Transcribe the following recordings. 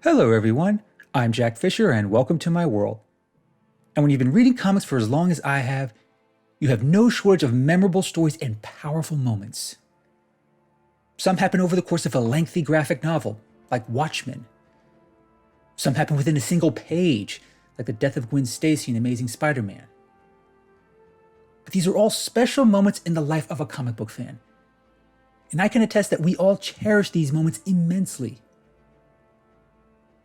Hello everyone, I'm Jack Fisher and welcome to my world. And when you've been reading comics for as long as I have, you have no shortage of memorable stories and powerful moments. Some happen over the course of a lengthy graphic novel, like Watchmen. Some happen within a single page, like the death of Gwen Stacy in Amazing Spider-Man. But these are all special moments in the life of a comic book fan. And I can attest that we all cherish these moments immensely.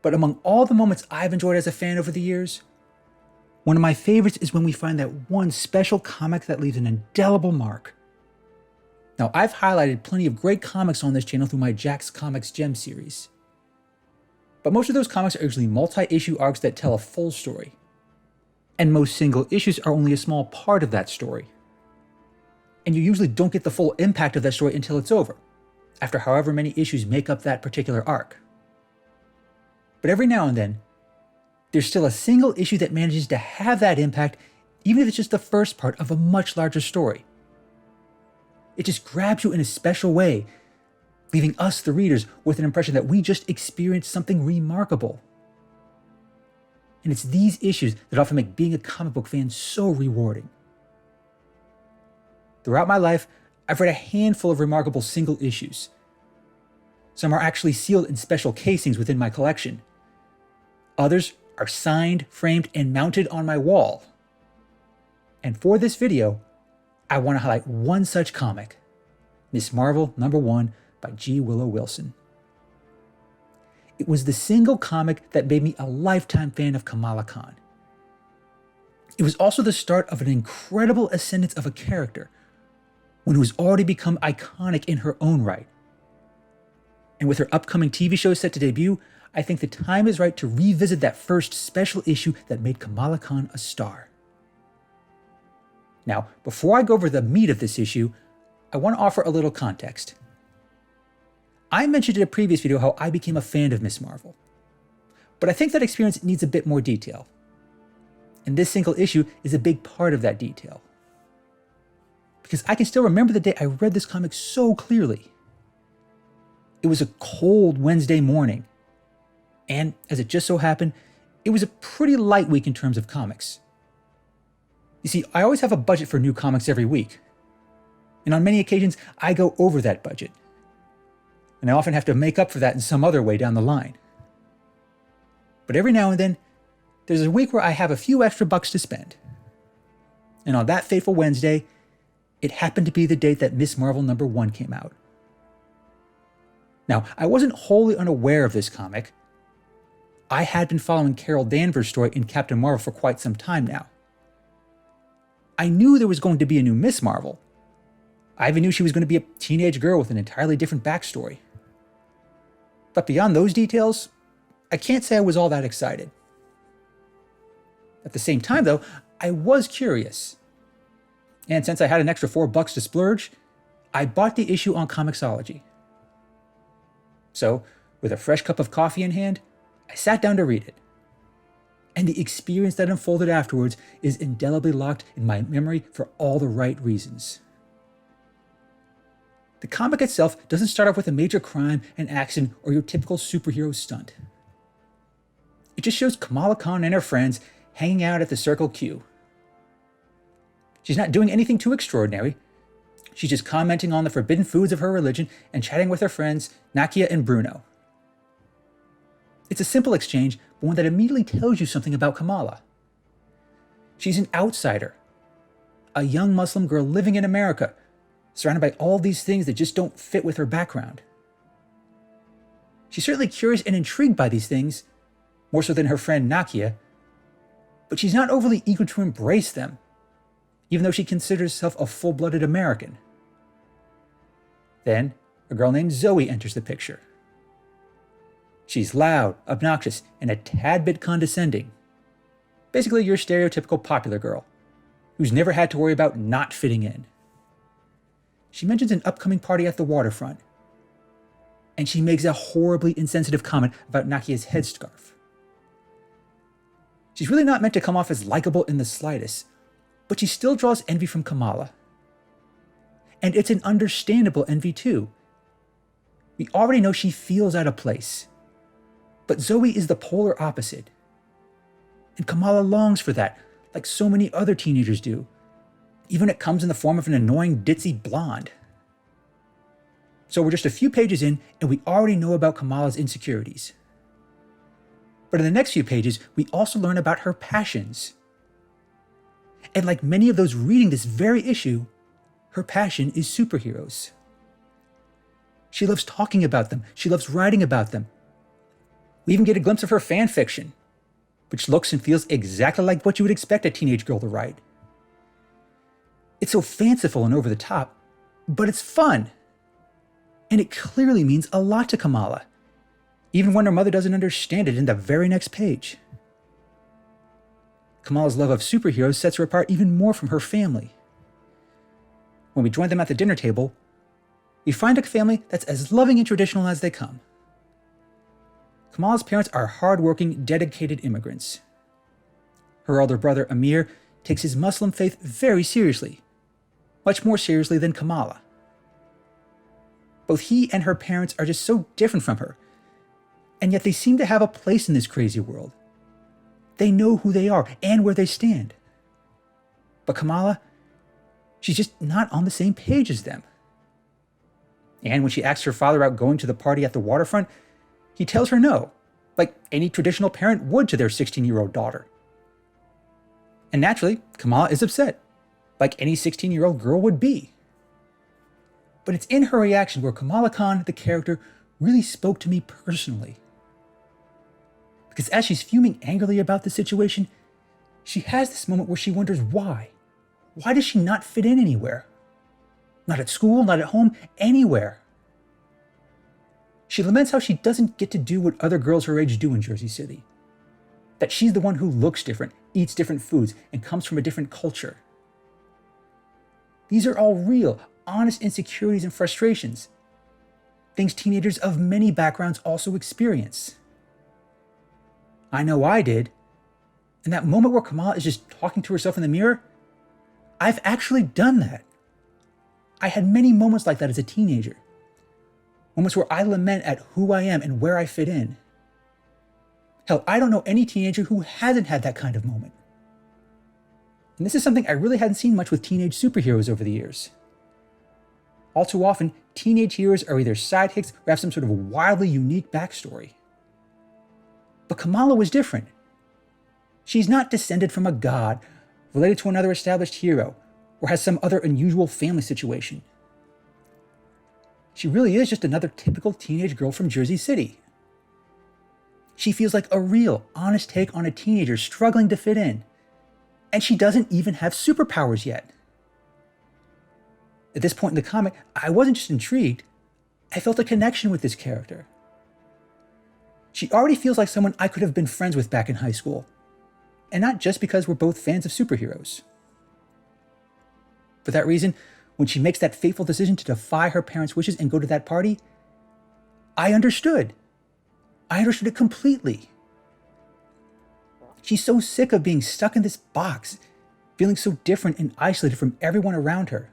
But among all the moments I've enjoyed as a fan over the years, one of my favorites is when we find that one special comic that leaves an indelible mark. Now, I've highlighted plenty of great comics on this channel through my Jack's Comics Gem series. But most of those comics are usually multi-issue arcs that tell a full story. And most single issues are only a small part of that story. And you usually don't get the full impact of that story until it's over, after however many issues make up that particular arc. But every now and then, there's still a single issue that manages to have that impact, even if it's just the first part of a much larger story. It just grabs you in a special way, leaving us, the readers, with an impression that we just experienced something remarkable. And it's these issues that often make being a comic book fan so rewarding. Throughout my life, I've read a handful of remarkable single issues. Some are actually sealed in special casings within my collection. Others are signed, framed, and mounted on my wall. And for this video, I want to highlight one such comic, Ms. Marvel #1 by G. Willow Wilson. It was the single comic that made me a lifetime fan of Kamala Khan. It was also the start of an incredible ascendance of a character, one who has already become iconic in her own right. And with her upcoming TV show set to debut, I think the time is right to revisit that first special issue that made Kamala Khan a star. Now, before I go over the meat of this issue, I want to offer a little context. I mentioned in a previous video how I became a fan of Ms. Marvel, but I think that experience needs a bit more detail. And this single issue is a big part of that detail. Because I can still remember the day I read this comic so clearly. It was a cold Wednesday morning, and as it just so happened, it was a pretty light week in terms of comics. You see, I always have a budget for new comics every week, and on many occasions, I go over that budget. And I often have to make up for that in some other way down the line. But every now and then, there's a week where I have a few extra bucks to spend. And on that fateful Wednesday, it happened to be the date that Ms. Marvel #1 came out. Now, I wasn't wholly unaware of this comic. I had been following Carol Danvers' story in Captain Marvel for quite some time now. I knew there was going to be a new Ms. Marvel. I even knew she was going to be a teenage girl with an entirely different backstory. But beyond those details, I can't say I was all that excited. At the same time, though, I was curious. And since I had an extra $4 to splurge, I bought the issue on Comixology. So, with a fresh cup of coffee in hand, I sat down to read it. And the experience that unfolded afterwards is indelibly locked in my memory for all the right reasons. The comic itself doesn't start off with a major crime, an action, or your typical superhero stunt. It just shows Kamala Khan and her friends hanging out at the Circle Q. She's not doing anything too extraordinary. She's just commenting on the forbidden foods of her religion and chatting with her friends, Nakia and Bruno. It's a simple exchange, but one that immediately tells you something about Kamala. She's an outsider, a young Muslim girl living in America, surrounded by all these things that just don't fit with her background. She's certainly curious and intrigued by these things, more so than her friend Nakia, but she's not overly eager to embrace them, even though she considers herself a full-blooded American. Then, a girl named Zoe enters the picture. She's loud, obnoxious, and a tad bit condescending. Basically your stereotypical popular girl, who's never had to worry about not fitting in. She mentions an upcoming party at the waterfront, and she makes a horribly insensitive comment about Nakia's headscarf. She's really not meant to come off as likable in the slightest, but she still draws envy from Kamala. And it's an understandable envy too. We already know she feels out of place, But Zoe is the polar opposite. And Kamala longs for that, like so many other teenagers do, even when it comes in the form of an annoying ditzy blonde. So we're just a few pages in, and we already know about Kamala's insecurities. But in the next few pages, we also learn about her passions. And like many of those reading this very issue, her passion is superheroes. She loves talking about them. She loves writing about them. We even get a glimpse of her fan fiction, which looks and feels exactly like what you would expect a teenage girl to write. It's so fanciful and over the top, but it's fun. And it clearly means a lot to Kamala, even when her mother doesn't understand it in the very next page. Kamala's love of superheroes sets her apart even more from her family. When we join them at the dinner table, we find a family that's as loving and traditional as they come. Kamala's parents are hardworking, dedicated immigrants. Her elder brother, Amir, takes his Muslim faith very seriously, much more seriously than Kamala. Both he and her parents are just so different from her, and yet they seem to have a place in this crazy world. They know who they are and where they stand. But Kamala, she's just not on the same page as them. And when she asks her father out going to the party at the waterfront, he tells her no, like any traditional parent would to their 16-year-old daughter. And naturally, Kamala is upset, like any 16-year-old girl would be. But it's in her reaction where Kamala Khan, the character, really spoke to me personally. Because as she's fuming angrily about the situation, she has this moment where she wonders why. Why does she not fit in anywhere? Not at school, not at home, anywhere. She laments how she doesn't get to do what other girls her age do in Jersey City. That she's the one who looks different, eats different foods, and comes from a different culture. These are all real, honest insecurities and frustrations. Things teenagers of many backgrounds also experience. I know I did. And that moment where Kamala is just talking to herself in the mirror, I've actually done that. I had many moments like that as a teenager. Moments where I lament at who I am and where I fit in. Hell, I don't know any teenager who hasn't had that kind of moment. And this is something I really hadn't seen much with teenage superheroes over the years. All too often, teenage heroes are either sidekicks or have some sort of wildly unique backstory. But Kamala was different. She's not descended from a god, related to another established hero, or has some other unusual family situation. She really is just another typical teenage girl from Jersey City. She feels like a real, honest take on a teenager struggling to fit in. And she doesn't even have superpowers yet. At this point in the comic, I wasn't just intrigued, I felt a connection with this character. She already feels like someone I could have been friends with back in high school. And not just because we're both fans of superheroes. For that reason, when she makes that fateful decision to defy her parents' wishes and go to that party, I understood. I understood it completely. She's so sick of being stuck in this box, feeling so different and isolated from everyone around her.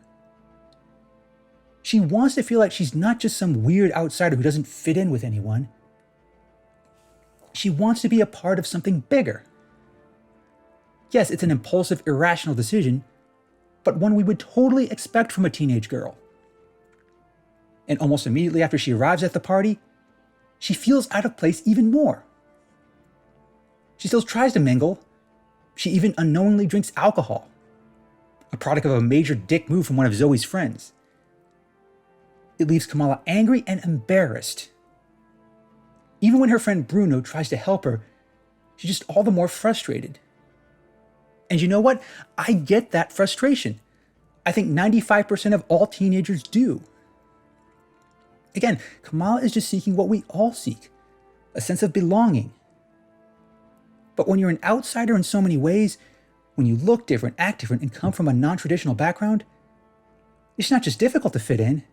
She wants to feel like she's not just some weird outsider who doesn't fit in with anyone. She wants to be a part of something bigger. Yes, it's an impulsive, irrational decision, but one we would totally expect from a teenage girl. And almost immediately after she arrives at the party, she feels out of place even more. She still tries to mingle. She even unknowingly drinks alcohol, a product of a major dick move from one of Zoe's friends. It leaves Kamala angry and embarrassed. Even when her friend Bruno tries to help her, she's just all the more frustrated. And you know what? I get that frustration. I think 95% of all teenagers do. Again, Kamala is just seeking what we all seek, a sense of belonging. But when you're an outsider in so many ways, when you look different, act different, and come from a non-traditional background, it's not just difficult to fit in,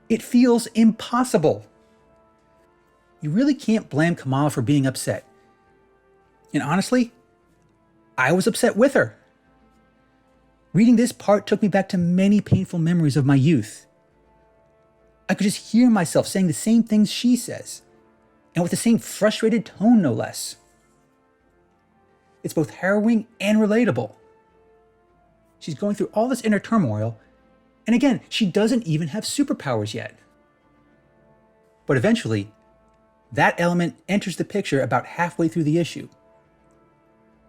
it feels impossible. You really can't blame Kamala for being upset. And honestly, I was upset with her. Reading this part took me back to many painful memories of my youth. I could just hear myself saying the same things she says. and with the same frustrated tone, no less. It's both harrowing and relatable. She's going through all this inner turmoil, and again, she doesn't even have superpowers yet. But eventually, that element enters the picture about halfway through the issue.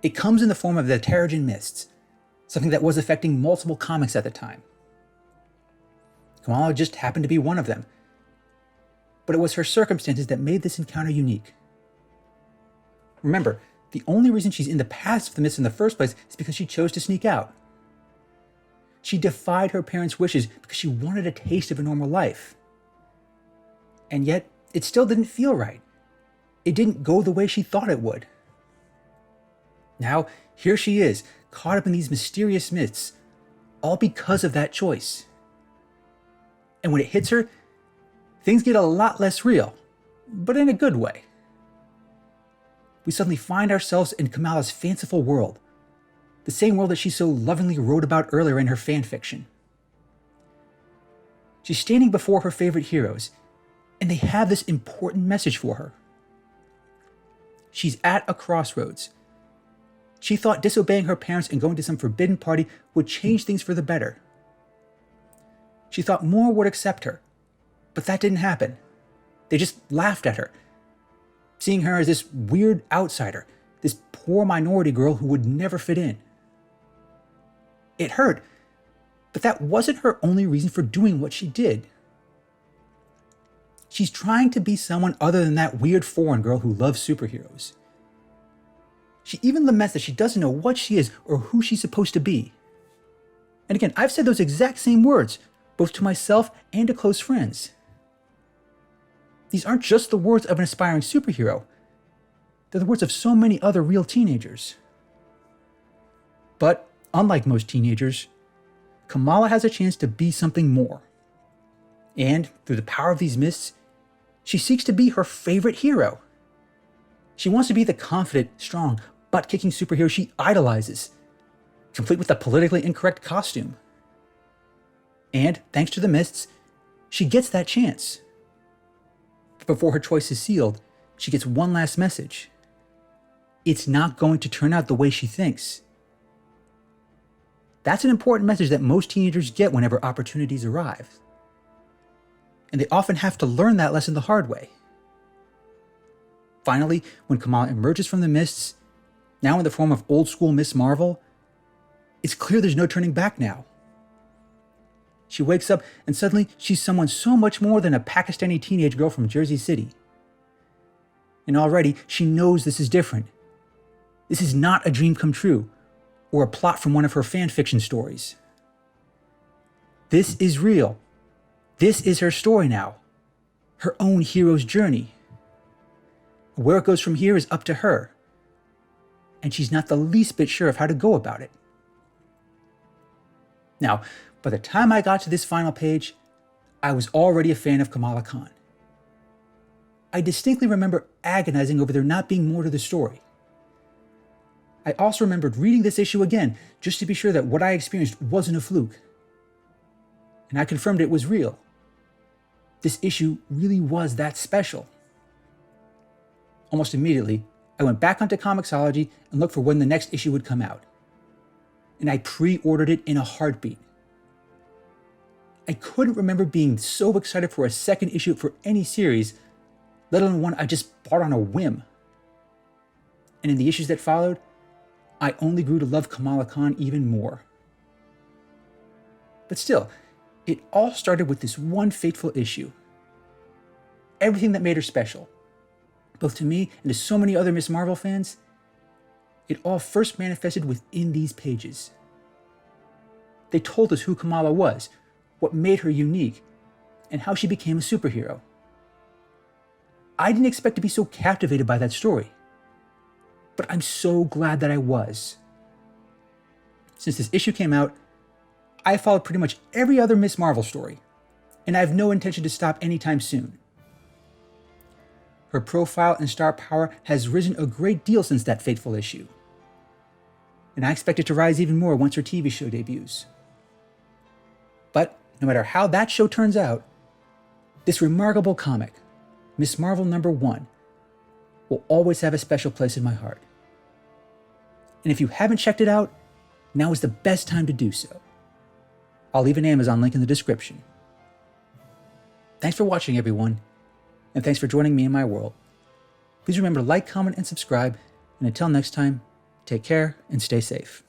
It comes in the form of the Terrigen Mists, something that was affecting multiple comics at the time. Kamala just happened to be one of them, but it was her circumstances that made this encounter unique. Remember, the only reason she's in the path of the Mists in the first place is because she chose to sneak out. She defied her parents' wishes because she wanted a taste of a normal life. And yet, it still didn't feel right. It didn't go the way she thought it would. Now, here she is, caught up in these mysterious mists, all because of that choice. And when it hits her, things get a lot less real, but in a good way. We suddenly find ourselves in Kamala's fanciful world, the same world that she so lovingly wrote about earlier in her fan fiction. She's standing before her favorite heroes, and they have this important message for her. She's at a crossroads. She thought disobeying her parents and going to some forbidden party would change things for the better. She thought more would accept her, but that didn't happen. They just laughed at her, seeing her as this weird outsider, this poor minority girl who would never fit in. It hurt, but that wasn't her only reason for doing what she did. She's trying to be someone other than that weird foreign girl who loves superheroes. She even laments that she doesn't know what she is or who she's supposed to be. And again, I've said those exact same words, both to myself and to close friends. These aren't just the words of an aspiring superhero. They're the words of so many other real teenagers. But unlike most teenagers, Kamala has a chance to be something more. And through the power of these mists, she seeks to be her favorite hero. She wants to be the confident, strong, butt-kicking superhero she idolizes, complete with a politically incorrect costume. And thanks to the mists, she gets that chance. But before her choice is sealed, she gets one last message. It's not going to turn out the way she thinks. That's an important message that most teenagers get whenever opportunities arrive. And they often have to learn that lesson the hard way. Finally, when Kamala emerges from the mists, now in the form of old-school Miss Marvel, it's clear there's no turning back now. She wakes up and suddenly she's someone so much more than a Pakistani teenage girl from Jersey City. And already she knows this is different. This is not a dream come true or a plot from one of her fan fiction stories. This is real. This is her story now, her own hero's journey. Where it goes from here is up to her, and she's not the least bit sure of how to go about it. Now, by the time I got to this final page, I was already a fan of Kamala Khan. I distinctly remember agonizing over there not being more to the story. I also remembered reading this issue again just to be sure that what I experienced wasn't a fluke. And I confirmed it was real. This issue really was that special. Almost immediately, I went back onto Comixology and looked for when the next issue would come out. And I pre-ordered it in a heartbeat. I couldn't remember being so excited for a second issue for any series, let alone one I just bought on a whim. And in the issues that followed, I only grew to love Kamala Khan even more. But still, it all started with this one fateful issue. Everything that made her special, both to me and to so many other Miss Marvel fans, it all first manifested within these pages. They told us who Kamala was, what made her unique, and how she became a superhero. I didn't expect to be so captivated by that story, but I'm so glad that I was. Since this issue came out, I followed pretty much every other Miss Marvel story, and I have no intention to stop anytime soon. Her profile and star power has risen a great deal since that fateful issue, and I expect it to rise even more once her TV show debuts. But no matter how that show turns out, this remarkable comic, Miss Marvel #1, will always have a special place in my heart. And if you haven't checked it out, now is the best time to do so. I'll leave an Amazon link in the description. Thanks for watching, everyone, and thanks for joining me in my world. Please remember to like, comment, and subscribe, and until next time, take care and stay safe.